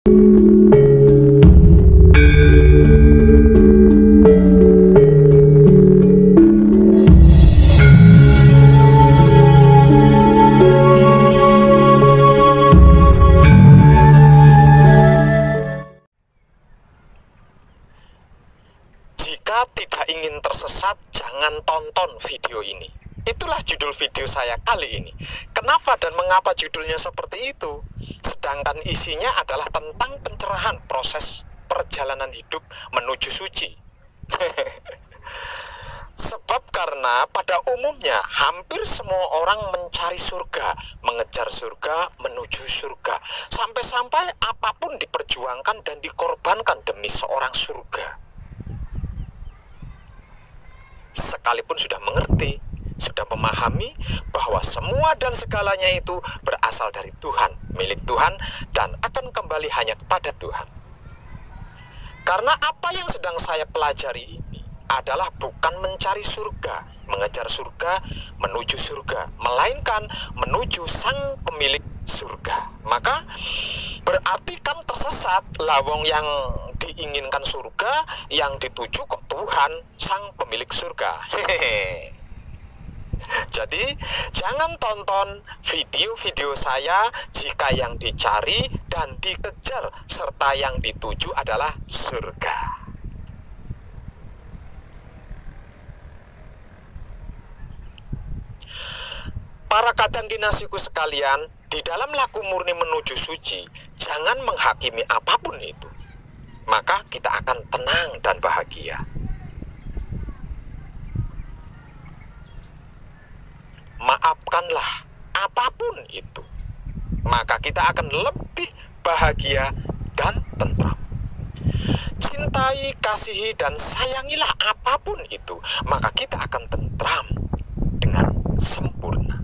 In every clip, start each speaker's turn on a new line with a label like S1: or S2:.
S1: Jika tidak ingin tersesat, jangan tonton video ini. Itulah judul video saya kali ini. Kenapa dan mengapa judulnya seperti itu? Sedangkan isinya adalah tentang pencerahan proses perjalanan hidup menuju suci. Sebab karena pada umumnya hampir semua orang mencari surga, mengejar surga, menuju surga. Sampai-sampai apapun diperjuangkan dan dikorbankan demi seorang surga. Sekalipun sudah mengerti, sudah memahami bahwa semua dan segalanya itu berasal dari Tuhan, milik Tuhan, dan akan kembali hanya kepada Tuhan. Karena apa yang sedang saya pelajari ini adalah bukan mencari surga, mengejar surga, menuju surga, melainkan menuju Sang Pemilik surga. Maka berarti kan tersesat, lawong yang diinginkan surga, yang dituju kok Tuhan, Sang Pemilik surga. Hehehe. Jadi jangan tonton video-video saya jika yang dicari dan dikejar serta yang dituju adalah surga. Para kacang kinasiku sekalian, di dalam laku murni menuju suci, jangan menghakimi apapun itu. Maka kita akan tenang dan bahagia. Maafkanlah apapun itu, maka kita akan lebih bahagia dan tentram. Cintai, kasihi, dan sayangilah apapun itu, maka kita akan tentram dengan sempurna.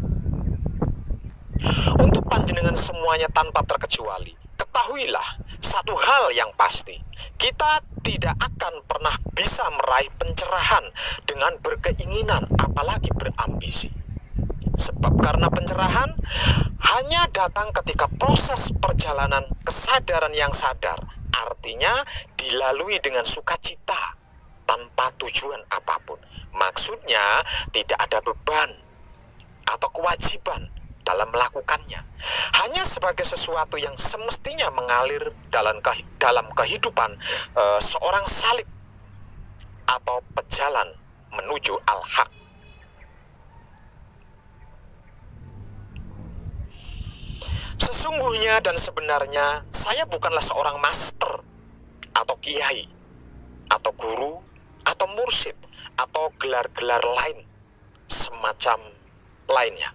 S1: Untuk panjenengan semuanya tanpa terkecuali, ketahuilah satu hal yang pasti, kita tidak akan pernah bisa meraih pencerahan dengan berkeinginan, apalagi berambisi. Sebab karena pencerahan hanya datang ketika proses perjalanan kesadaran yang sadar, artinya dilalui dengan sukacita tanpa tujuan apapun. Maksudnya tidak ada beban atau kewajiban dalam melakukannya, hanya sebagai sesuatu yang semestinya mengalir dalam kehidupan seorang salik atau pejalan menuju al-haq. Sesungguhnya dan sebenarnya saya bukanlah seorang master atau kiai atau guru atau mursyid atau gelar-gelar lain semacam lainnya.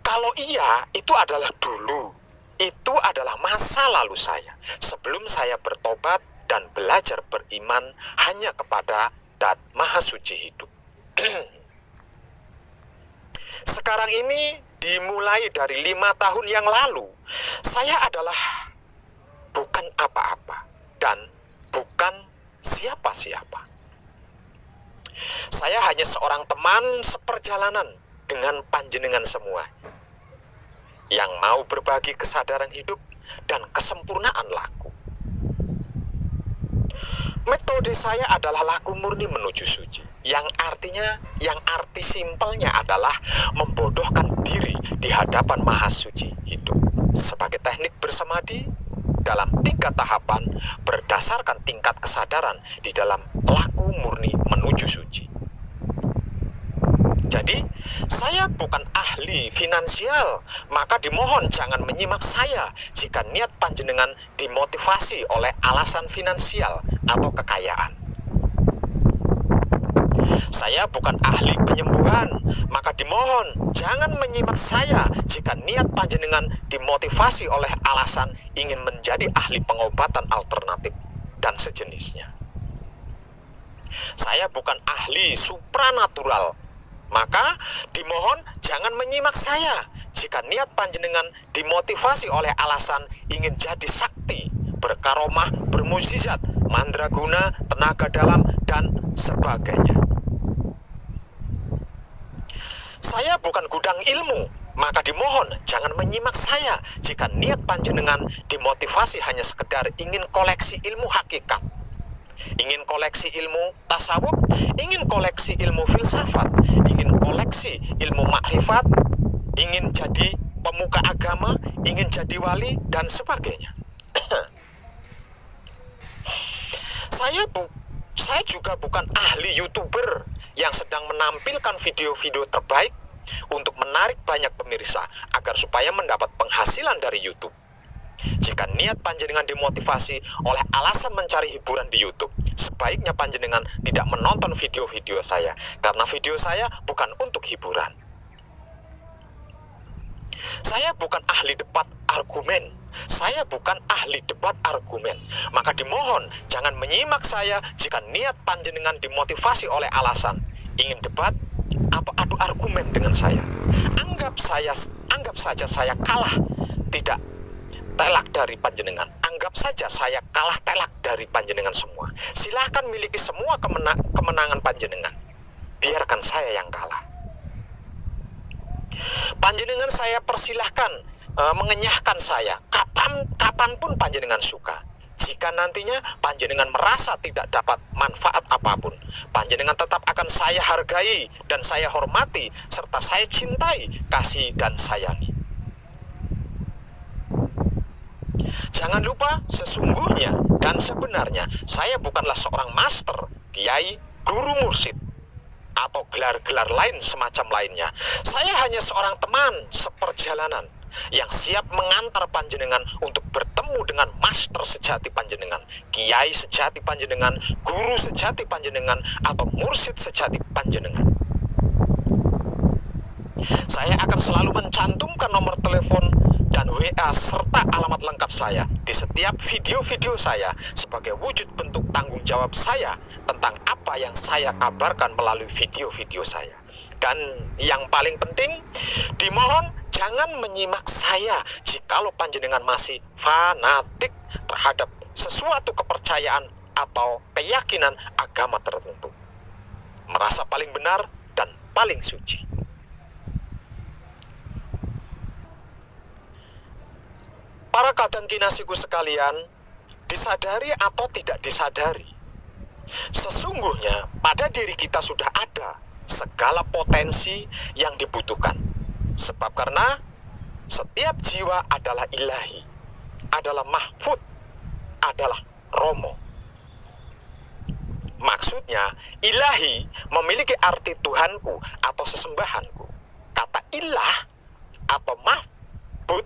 S1: Kalau iya, itu adalah dulu, itu adalah masa lalu saya sebelum saya bertobat dan belajar beriman hanya kepada Dat Maha Suci hidup. Sekarang ini dimulai dari 5 tahun yang lalu, saya adalah bukan apa-apa dan bukan siapa-siapa. Saya hanya seorang teman seperjalanan dengan panjenengan semuanya, yang mau berbagi kesadaran hidup dan kesempurnaan laku. Metode saya adalah laku murni menuju suci, yang arti simpelnya adalah membodohkan diri di hadapan Maha Suci hidup sebagai teknik bersemadi dalam 3 tahapan berdasarkan tingkat kesadaran di dalam laku murni menuju suci. Jadi, saya bukan ahli finansial, maka dimohon jangan menyimak saya jika niat panjenengan dimotivasi oleh alasan finansial atau kekayaan. Saya bukan ahli penyembuhan, maka dimohon jangan menyimak saya jika niat panjenengan dimotivasi oleh alasan ingin menjadi ahli pengobatan alternatif dan sejenisnya. Saya bukan ahli supranatural, maka dimohon jangan menyimak saya jika niat panjenengan dimotivasi oleh alasan ingin jadi sakti, berkaromah, bermukjizat, mandraguna, tenaga dalam, dan sebagainya. Saya bukan gudang ilmu, Maka dimohon jangan menyimak saya jika niat panjenengan dimotivasi hanya sekedar ingin koleksi ilmu hakikat, ingin koleksi ilmu tasawuf, ingin koleksi ilmu filsafat, ingin koleksi ilmu makrifat, ingin jadi pemuka agama, ingin jadi wali, dan sebagainya. Saya juga bukan ahli YouTuber yang sedang menampilkan video-video terbaik untuk menarik banyak pemirsa agar supaya mendapat penghasilan dari YouTube. Jika niat panjenengan dimotivasi oleh alasan mencari hiburan di YouTube, sebaiknya panjenengan tidak menonton video-video saya, karena video saya bukan untuk hiburan. Saya bukan ahli debat argumen. Saya bukan ahli debat argumen. Maka dimohon jangan menyimak saya jika niat panjenengan dimotivasi oleh alasan ingin debat atau adu argumen dengan saya. Anggap saja saya kalah tidak telak dari panjenengan. Anggap saja saya kalah telak dari panjenengan semua. Silahkan miliki semua kemenangan panjenengan. Biarkan saya yang kalah. Panjenengan saya persilahkan mengenyahkan saya kapanpun panjenengan suka. Jika nantinya panjenengan merasa tidak dapat manfaat apapun, panjenengan tetap akan saya hargai dan saya hormati, serta saya cintai, kasih dan sayangi. Jangan lupa, sesungguhnya dan sebenarnya saya bukanlah seorang master, kiai, guru mursyid, atau gelar-gelar lain semacam lainnya. Saya hanya seorang teman seperjalanan yang siap mengantar panjenengan untuk bertemu dengan master sejati panjenengan, kiai sejati panjenengan, guru sejati panjenengan, atau mursyid sejati panjenengan. Saya akan selalu mencantumkan nomor telepon dan WA serta alamat lengkap saya di setiap video-video saya sebagai wujud bentuk tanggung jawab saya tentang apa yang saya kabarkan melalui video-video saya. Dan yang paling penting, dimohon jangan menyimak saya jikalau panjenengan masih fanatik terhadap sesuatu kepercayaan atau keyakinan agama tertentu, merasa paling benar dan paling suci. Para kadang kinasiku sekalian, disadari atau tidak disadari, sesungguhnya pada diri kita sudah ada segala potensi yang dibutuhkan. Sebab karena setiap jiwa adalah ilahi, adalah mahfud, adalah romo. Maksudnya, ilahi memiliki arti Tuhanku atau sesembahanku. Kata ilah atau mahfud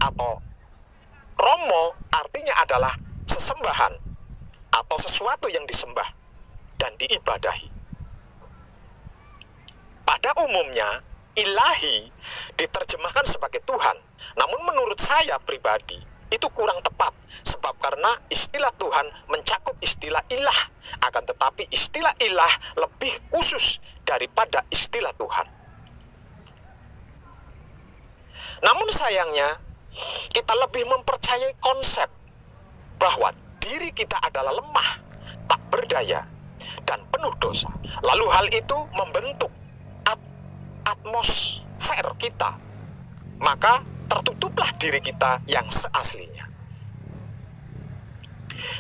S1: atau romo artinya adalah sesembahan atau sesuatu yang disembah dan diibadahi. Pada umumnya, ilahi diterjemahkan sebagai Tuhan. Namun menurut saya pribadi, itu kurang tepat. Sebab karena istilah Tuhan mencakup istilah ilah. Akan tetapi istilah ilah lebih khusus daripada istilah Tuhan. Namun sayangnya, kita lebih mempercayai konsep bahwa diri kita adalah lemah, tak berdaya, dan penuh dosa. Lalu hal itu membentuk atmosfer kita, maka tertutuplah diri kita yang seaslinya.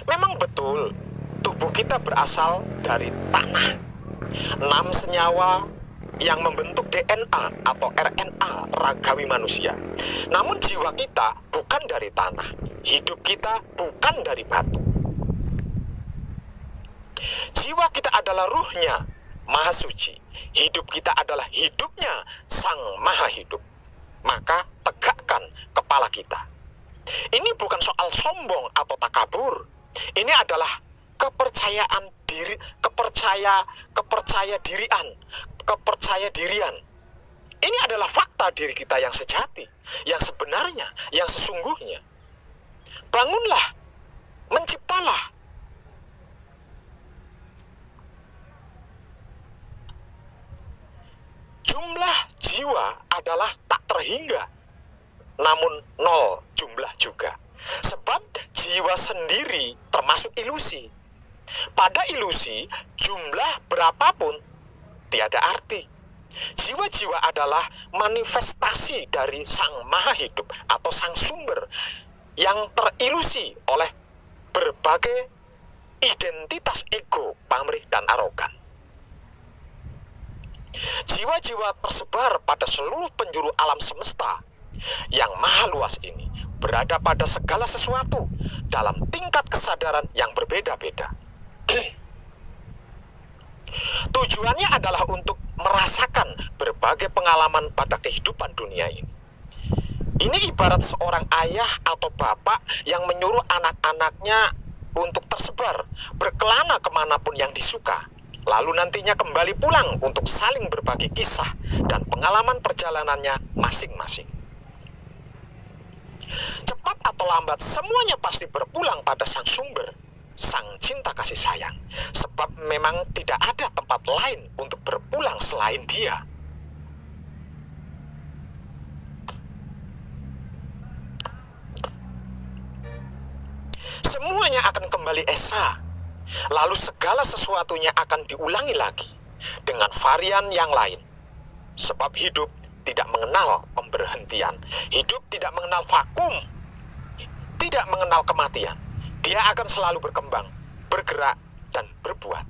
S1: Memang betul, tubuh kita berasal dari tanah. 6 senyawa yang membentuk DNA atau RNA ragawi manusia. Namun jiwa kita bukan dari tanah, hidup kita bukan dari batu. Jiwa kita adalah ruhnya Maha Suci. Hidup kita adalah hidupnya Sang Maha Hidup. Maka tegakkan kepala kita. Ini bukan soal sombong atau takabur. Ini adalah kepercayaan diri, kepercaya dirian. Ini adalah fakta diri kita yang sejati, yang sebenarnya, yang sesungguhnya. Bangunlah, menciptalah. Jumlah jiwa adalah tak terhingga, namun 0 jumlah juga. Sebab jiwa sendiri termasuk ilusi. Pada ilusi, jumlah berapapun tiada arti. Jiwa-jiwa adalah manifestasi dari Sang Maha Hidup atau Sang Sumber yang terilusi oleh berbagai identitas ego, pamrih, dan arogan. Jiwa-jiwa tersebar pada seluruh penjuru alam semesta yang maha luas ini berada pada segala sesuatu dalam tingkat kesadaran yang berbeda-beda. Tujuannya adalah untuk merasakan berbagai pengalaman pada kehidupan dunia ini. Ini ibarat seorang ayah atau bapak yang menyuruh anak-anaknya untuk tersebar, berkelana kemanapun yang disuka, lalu nantinya kembali pulang untuk saling berbagi kisah dan pengalaman perjalanannya masing-masing. Cepat atau lambat, semuanya pasti berpulang pada Sang Sumber, Sang Cinta Kasih Sayang, sebab memang tidak ada tempat lain untuk berpulang selain Dia. Semuanya akan kembali esa, lalu segala sesuatunya akan diulangi lagi dengan varian yang lain. Sebab hidup tidak mengenal pemberhentian, hidup tidak mengenal vakum, tidak mengenal kematian. Dia akan selalu berkembang, bergerak, dan berbuat.